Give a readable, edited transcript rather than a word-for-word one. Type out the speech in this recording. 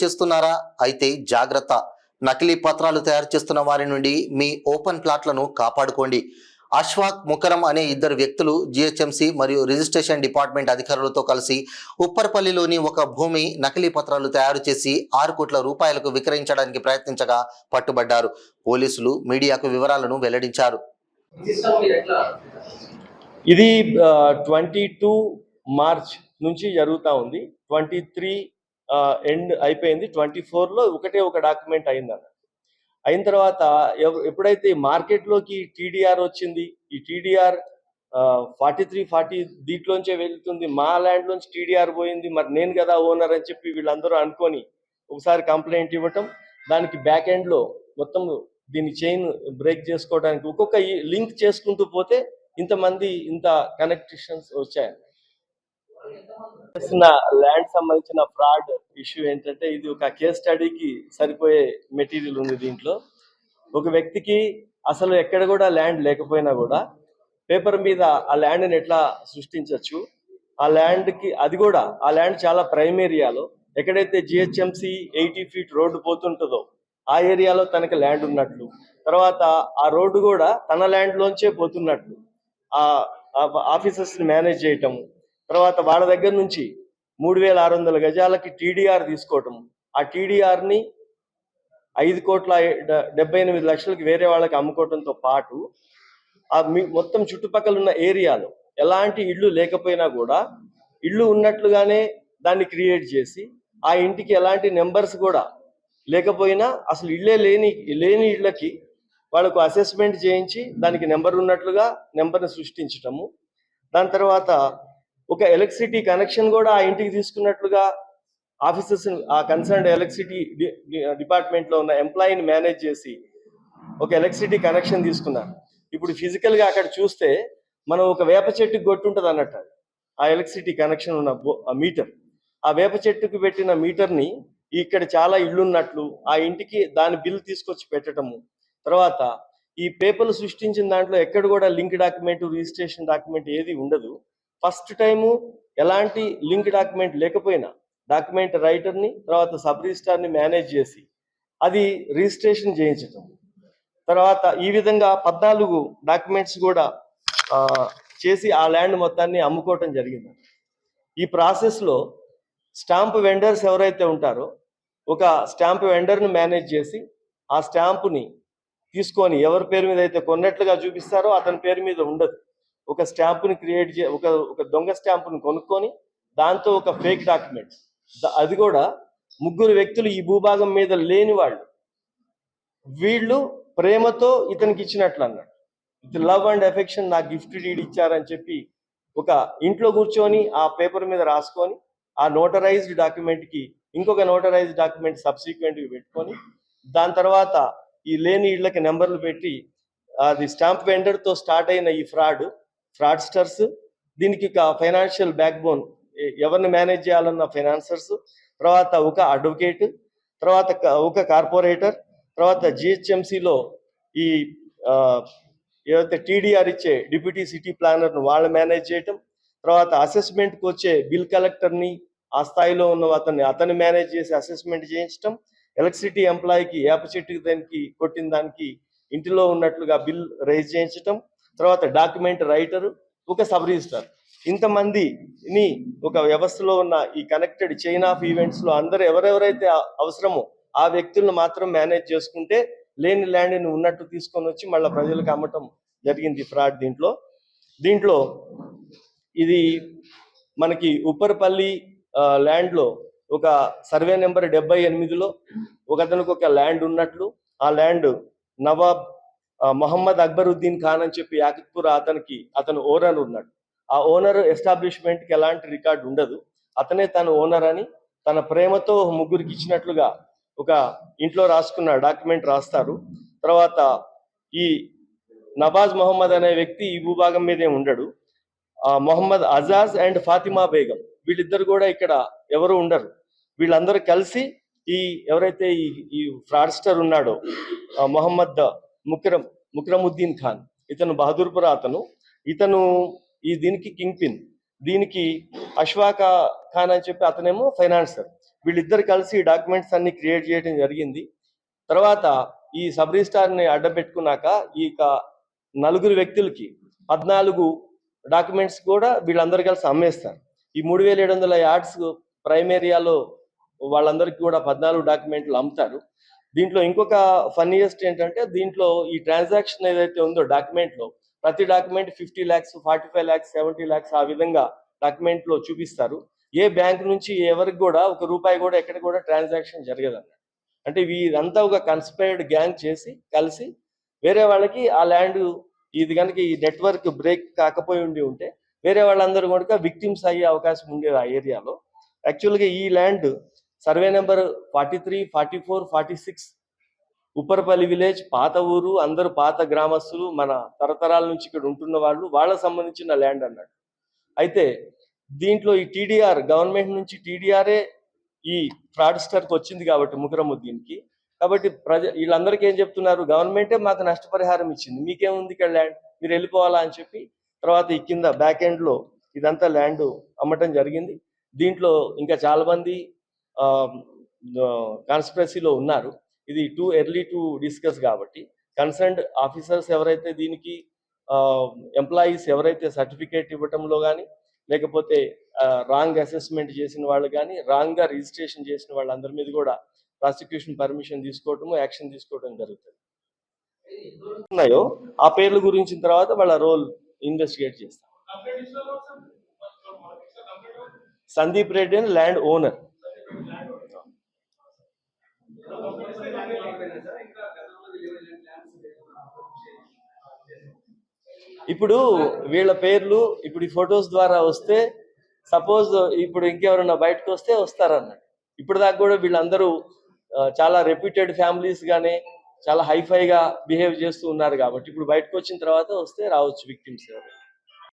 చేస్తున్నారా? అయితే జాగ్రత్త. నకిలీ పత్రాలు తయారు చేస్తున్న వారి నుండి మీ ఓపెన్ ప్లాట్లను కాపాడుకోండి. అష్ఫాక్ ముకరం అనే ఇద్దరు వ్యక్తులు జిహెచ్ఎంసి మరియు రిజిస్ట్రేషన్ డిపార్ట్మెంట్ అధికారులతో కలిసి ఉప్పర్పల్లిలోని ఒక భూమి నకిలీ పత్రాలు తయారు చేసి 6 కోట్ల రూపాయలకు విక్రయించడానికి ప్రయత్నించగా పట్టుబడ్డారు. పోలీసులు మీడియాకు వివరాలను వెల్లడించారు. ఇది 22 మార్చ్ నుంచి జరుగుతూ ఉంది. 23 ఎండ్ అయిపోయింది. 24లో ఒక డాక్యుమెంట్ అయిందన్న. అయిన తర్వాత ఎప్పుడైతే మార్కెట్లోకి టీడీఆర్ వచ్చింది, ఈ టీడీఆర్ 43-40 దీంట్లోంచే వెళ్తుంది. మా ల్యాండ్లోంచి టీడీఆర్ పోయింది, మరి నేను కదా ఓనర్ అని చెప్పి వీళ్ళందరూ అనుకొని ఒకసారి కంప్లైంట్ ఇవ్వటం, దానికి బ్యాక్ ఎండ్లో మొత్తం దీని చైన్ బ్రేక్ చేసుకోవడానికి ఒక్కొక్క లింక్ చేసుకుంటూ పోతే ఇంతమంది ఇంత కనెక్షన్స్ వచ్చాయి. ల్యాండ్ సంబంధించిన ఫ్రాడ్ ఇష్యూ ఏంటంటే, ఇది ఒక కేస్ స్టడీకి సరిపోయే మెటీరియల్ ఉంది. దీంట్లో ఒక వ్యక్తికి అసలు ఎక్కడ కూడా ల్యాండ్ లేకపోయినా కూడా పేపర్ మీద ఆ ల్యాండ్ని ఎట్లా సృష్టించవచ్చు, ఆ ల్యాండ్కి అది కూడా ఆ ల్యాండ్ చాలా ప్రైమ్ ఏరియాలో ఎక్కడైతే జిహెచ్ఎంసి 80 ఫీట్ రోడ్డు పోతుంటుందో ఆ ఏరియాలో తనకి ల్యాండ్ ఉన్నట్లు, తర్వాత ఆ రోడ్డు కూడా తన ల్యాండ్లోంచే పోతున్నట్లు ఆ ఆఫీసర్స్ని మేనేజ్ చేయటము, తర్వాత వాళ్ళ దగ్గర నుంచి 3600 గజాలకి టీడీఆర్ తీసుకోవటం, ఆ టీడీఆర్ని 5,78 లక్షలకి వేరే వాళ్ళకి అమ్ముకోవడంతో పాటు ఆ మొత్తం చుట్టుపక్కల ఉన్న ఏరియాలో ఎలాంటి ఇళ్ళు లేకపోయినా కూడా ఇళ్ళు ఉన్నట్లుగానే దాన్ని క్రియేట్ చేసి, ఆ ఇంటికి ఎలాంటి నెంబర్స్ కూడా లేకపోయినా అసలు ఇళ్ళే లేని ఇళ్ళకి వాళ్ళకు అసెస్మెంట్ చేయించి దానికి నెంబర్ ఉన్నట్లుగా నెంబర్ని సృష్టించటము, దాని తర్వాత ఒక ఎలక్ట్రిసిటీ కనెక్షన్ కూడా ఆ ఇంటికి తీసుకున్నట్లుగా ఆఫీసర్స్ ఆ కన్సర్న్డ్ ఎలక్ట్రిసిటీ డిపార్ట్మెంట్లో ఉన్న ఎంప్లాయీని మేనేజ్ చేసి ఒక ఎలక్ట్రిసిటీ కనెక్షన్ తీసుకున్నారు. ఇప్పుడు ఫిజికల్గా అక్కడ చూస్తే మనం ఒక వేప చెట్టుకి కొట్టుంటుంది అన్నట్టు ఆ ఎలక్ట్రిసిటీ కనెక్షన్ ఉన్న మీటర్, ఆ వేప చెట్టుకు పెట్టిన మీటర్ని ఇక్కడ చాలా ఇళ్ళున్నట్లు ఆ ఇంటికి దాని బిల్ తీసుకొచ్చి పెట్టడము, తర్వాత ఈ పేపర్లు సృష్టించిన దాంట్లో ఎక్కడ కూడా లింక్ డాక్యుమెంట్ రిజిస్ట్రేషన్ డాక్యుమెంట్ ఏది ఉండదు. ఫస్ట్ టైము ఎలాంటి లింక్ డాక్యుమెంట్ లేకపోయినా డాక్యుమెంట్ రైటర్ని తర్వాత సబ్ రిజిస్ట్రార్ని మేనేజ్ చేసి అది రిజిస్ట్రేషన్ చేయించటం, తర్వాత ఈ విధంగా 14 డాక్యుమెంట్స్ కూడా చేసి ఆ ల్యాండ్ మొత్తాన్ని అమ్ముకోవటం జరిగింది. ఈ ప్రాసెస్లో స్టాంప్ వెండర్స్ ఎవరైతే ఉంటారో ఒక స్టాంప్ వెండర్ని మేనేజ్ చేసి ఆ స్టాంపుని తీసుకొని ఎవరి పేరు మీద అయితే కొన్నట్లుగా చూపిస్తారో అతని పేరు మీద ఉండదు. ఒక స్టాంపుని క్రియేట్ ఒక దొంగ స్టాంపుని కొనుక్కొని దాంతో ఒక ఫేక్ డాక్యుమెంట్, అది కూడా 3 వ్యక్తులు ఈ భూభాగం మీద లేని వీళ్ళు ప్రేమతో ఇతనికి ఇచ్చినట్లు అన్నాడు. లవ్ అండ్ ఎఫెక్షన్, నా గిఫ్ట్ డీడ్ ఇచ్చారని చెప్పి ఒక ఇంట్లో కూర్చొని ఆ పేపర్ మీద రాసుకొని ఆ నోటరైజ్డ్ డాక్యుమెంట్కి ఇంకొక నోటరైజ్డ్ డాక్యుమెంట్ సబ్సిక్వెంట్గా పెట్టుకొని దాని తర్వాత ఈ లేని ఇళ్ళకి నెంబర్లు పెట్టి అది స్టాంప్ వెండర్తో స్టార్ట్ అయిన ఈ ఫ్రాడ్స్టర్స్, దీనికి ఒక ఫైనాన్షియల్ బ్యాక్ బోన్ ఎవరిని మేనేజ్ చేయాలన్న ఫైనాన్సర్స్, తర్వాత ఒక అడ్వకేట్, తర్వాత ఒక కార్పొరేటర్, తర్వాత జిహెచ్ఎంసిలో ఈ ఏదైతే టీడీఆర్ ఇచ్చే డిప్యూటీ సిటీ ప్లానర్ను వాళ్ళు మేనేజ్ చేయటం, తర్వాత అసెస్మెంట్కి వచ్చే బిల్ కలెక్టర్ని ఆ స్థాయిలో ఉన్న అతన్ని మేనేజ్ చేసి అసెస్మెంట్ చేయించడం, ఎలక్ట్రిసిటీ ఎంప్లాయీకి వేప చెట్టుకి దానికి కొట్టిన దానికి ఇంటిలో ఉన్నట్లుగా బిల్ రైజ్ చేయించటం, తర్వాత డాక్యుమెంట్ రైటరు, ఒక సబ్ రిజిస్టర్, ఇంతమందిని ఒక వ్యవస్థలో ఉన్న ఈ కనెక్టెడ్ చైన్ ఆఫ్ ఈవెంట్స్లో అందరూ ఎవరెవరైతే అవసరమో ఆ వ్యక్తులను మాత్రం మేనేజ్ చేసుకుంటే లేని ల్యాండ్ని ఉన్నట్టు తీసుకొని వచ్చి మళ్ళీ ప్రజలకు అమ్మటం జరిగింది ఫ్రాడ్. దీంట్లో ఇది మనకి ఉప్పర్పల్లి ల్యాండ్లో ఒక సర్వే నెంబర్ 78లో ఒకతనికి ఒక ల్యాండ్ ఉన్నట్లు, ఆ ల్యాండ్ నవాబ్ మొహమ్మద్ అక్బరుద్దీన్ ఖాన్ అని చెప్పి యాకత్పుర అతను ఓనర్ ఉన్నాడు. ఆ ఓనర్ ఎస్టాబ్లిష్మెంట్కి ఎలాంటి రికార్డు ఉండదు, అతనే తన ఓనర్ అని తన ప్రేమతో 3కి ఇచ్చినట్లుగా ఒక ఇంట్లో రాసుకున్న డాక్యుమెంట్ రాస్తారు. తర్వాత ఈ నవాజ్ మొహమ్మద్ అనే వ్యక్తి ఈ భూభాగం మీదే ఉండడు. మొహమ్మద్ అజాజ్ అండ్ ఫాతిమా బేగం వీళ్ళిద్దరు కూడా ఇక్కడ ఎవరు ఉండరు. వీళ్ళందరూ కలిసి ఎవరైతే ఈ ఫ్రాడ్స్టర్ ఉన్నాడో మొహమ్మద్ ముక్రముద్దీన్ ఖాన్, ఇతను బహదూర్పుర ఇతను దీనికి కింగ్ పిన్, దీనికి అష్ఫాక్ ఖాన్ అని చెప్పి అతనేమో ఫైనాన్సర్. వీళ్ళిద్దరు కలిసి డాక్యుమెంట్స్ అన్ని క్రియేట్ చేయడం జరిగింది. తర్వాత ఈ సబ్ రిజిస్ట్రార్ని అడ్డం పెట్టుకున్నాక ఈ నలుగురు వ్యక్తులకి 14 డాక్యుమెంట్స్ కూడా వీళ్ళందరూ కలిసి అమ్మేస్తారు. ఈ 3700 యార్డ్స్ ప్రైమ్ ఏరియాలో వాళ్ళందరికీ కూడా 14 డాక్యుమెంట్లు అమ్ముతారు. దీంట్లో ఇంకొక ఫన్నీయెస్ట్ ఏంటంటే దీంట్లో ఈ ట్రాన్సాక్షన్ ఏదైతే ఉందో డాక్యుమెంట్లో ప్రతి డాక్యుమెంట్ 50 lakhs, 45 lakhs, 70 lakhs ఆ విధంగా డాక్యుమెంట్లో చూపిస్తారు. ఏ బ్యాంక్ నుంచి ఎవరికి కూడా ఒక రూపాయి కూడా ఎక్కడ కూడా ట్రాన్సాక్షన్ జరగదన్నమాట. అంటే వీరంతా ఒక కన్స్పైర్డ్ గ్యాంగ్ చేసి కలిసి వేరే వాళ్ళకి ఆ ల్యాండ్ ఇది కనుక ఈ నెట్వర్క్ బ్రేక్ కాకపోయి ఉంటే వేరే వాళ్ళందరూ కూడా విక్టిమ్స్ అయ్యే అవకాశం ఉండేది ఆ ఏరియాలో. యాక్చువల్గా ఈ land survey number 43, 44, 46 Upparapalli village, పాత ఊరు, అందరూ పాత గ్రామస్తులు, మన తరతరాల నుంచి ఇక్కడ ఉంటున్న వాళ్ళకు సంబంధించిన ల్యాండ్ అన్నట్టు. అయితే దీంట్లో ఈ టీడీఆర్ గవర్నమెంట్ నుంచి టీడీఆర్ఏ ఈ ఫ్రాడ్స్టర్కి వచ్చింది కాబట్టి ముకరముద్దీన్కి. కాబట్టి వీళ్ళందరికీ ఏం చెప్తున్నారు, గవర్నమెంటే మాకు నష్టపరిహారం ఇచ్చింది, మీకేముంది ఇక్కడ ల్యాండ్, మీరు వెళ్ళిపోవాలా అని చెప్పి తర్వాత ఈ కింద బ్యాక్ ఎండ్లో ఇదంతా ల్యాండ్ అమ్మటం జరిగింది. దీంట్లో ఇంకా చాలా మంది కాన్స్పిరసీలో ఉన్నారు. ఇది టూ ఎర్లీ టు డిస్కస్ కాబట్టి కన్సర్న్డ్ ఆఫీసర్స్ ఎవరైతే దీనికి ఎంప్లాయీస్ ఎవరైతే సర్టిఫికేట్ ఇవ్వటంలో కానీ లేకపోతే రాంగ్ అసెస్మెంట్ చేసిన వాళ్ళు కానీ రాంగ్గా రిజిస్ట్రేషన్ చేసిన వాళ్ళందరి మీద కూడా ప్రాసిక్యూషన్ పర్మిషన్ తీసుకోవటము, యాక్షన్ తీసుకోవడం జరుగుతుంది. ఉన్నాయో ఆ పేర్ల గురించిన తర్వాత వాళ్ళ రోల్ ఇన్వెస్టిగేట్ చేస్తాం. సందీప్ రెడ్డి అని ల్యాండ్ ఓనర్. ఇప్పుడు వీళ్ళ పేర్లు ఇప్పుడు ఈ ఫొటోస్ ద్వారా వస్తే సపోజ్ ఇప్పుడు ఇంకెవరన్నా బయటకు వస్తే వస్తారన్నట్టు. ఇప్పుడు దాకా కూడా వీళ్ళందరూ చాలా రెప్యూటెడ్ ఫ్యామిలీస్ గానే చాలా హైఫైగా బిహేవ్ చేస్తూ ఉన్నారు కాబట్టి ఇప్పుడు బయటకు వచ్చిన తర్వాత వస్తే రావచ్చు విక్టిమ్స్ ఎవరు.